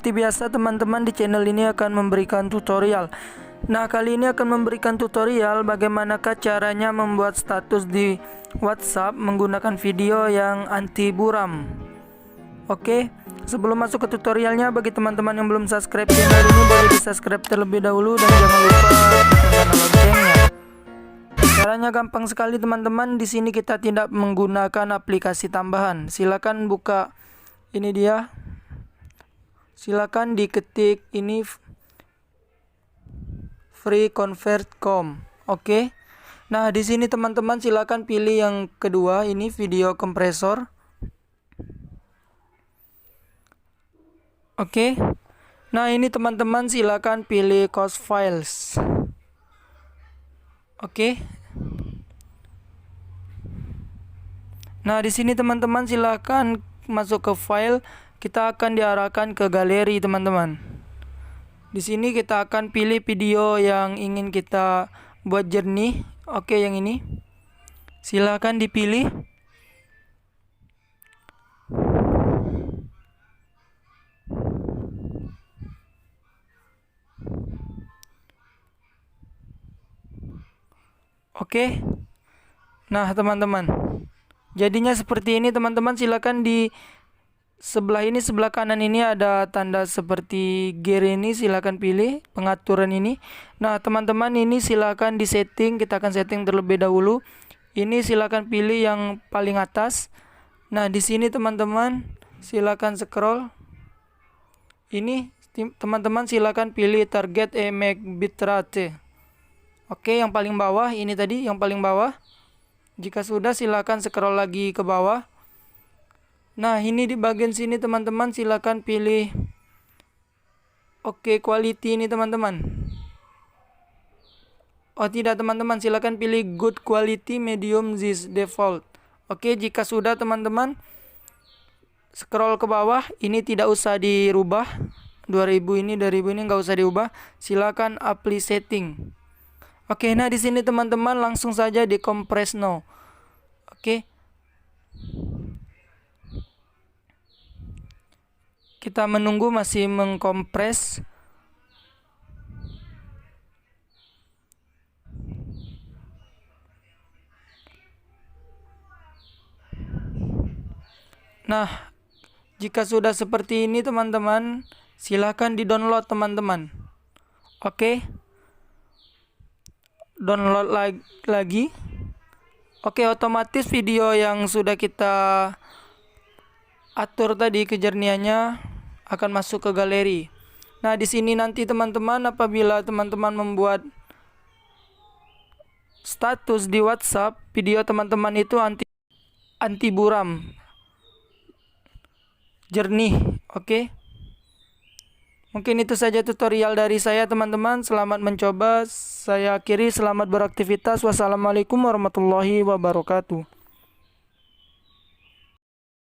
seperti biasa teman-teman, di channel ini akan memberikan tutorial. Nah, kali ini akan memberikan tutorial bagaimanakah caranya membuat status di WhatsApp menggunakan video yang anti buram. Oke, sebelum masuk ke tutorialnya, bagi teman-teman yang belum subscribe channel ini boleh di subscribe terlebih dahulu dan jangan lupa tekan loncengnya. Caranya gampang sekali teman-teman. Di sini kita tidak menggunakan aplikasi tambahan. Silakan buka ini dia. Silakan diketik ini freeconvert.com. Oke. Nah, di sini teman-teman silakan pilih yang kedua, ini video kompresor. Oke. Nah, ini teman-teman silakan pilih cost files. Oke. Nah, di sini teman-teman silakan masuk ke file. Kita akan diarahkan ke galeri teman-teman. Di sini kita akan pilih video yang ingin kita buat jernih. Oke, yang ini. Silakan dipilih. Oke. Nah, teman-teman, jadinya seperti ini teman-teman. Silakan di sebelah ini, sebelah kanan ini ada tanda seperti gear ini, silakan pilih pengaturan ini. Nah, teman-teman, ini silakan di setting. Kita akan setting terlebih dahulu. Ini silakan pilih yang paling atas. Nah, di sini teman-teman silakan scroll. Ini teman-teman silakan pilih target image bitrate. Oke, yang paling bawah ini tadi, yang paling bawah. Jika sudah, silakan scroll lagi ke bawah. Nah, ini di bagian sini teman-teman silakan pilih oke, quality ini teman-teman. Oh tidak teman-teman, silakan pilih good quality medium this default. Oke, jika sudah teman-teman scroll ke bawah, ini tidak usah dirubah. 2000 ini nggak usah diubah. Silakan apply setting. Oke, nah di sini teman-teman langsung saja di compress now. Oke. Kita menunggu masih mengkompres. Nah, jika sudah seperti ini teman-teman, silahkan di-download teman-teman. Oke. Download lagi. Oke, otomatis video yang sudah kita atur tadi kejernihannya akan masuk ke galeri. Nah, di sini nanti teman-teman, apabila teman-teman membuat status di WhatsApp, video teman-teman itu anti buram, jernih. Oke. Mungkin itu saja tutorial dari saya teman-teman. Selamat mencoba. Saya akhiri, selamat beraktivitas. Wassalamualaikum warahmatullahi wabarakatuh.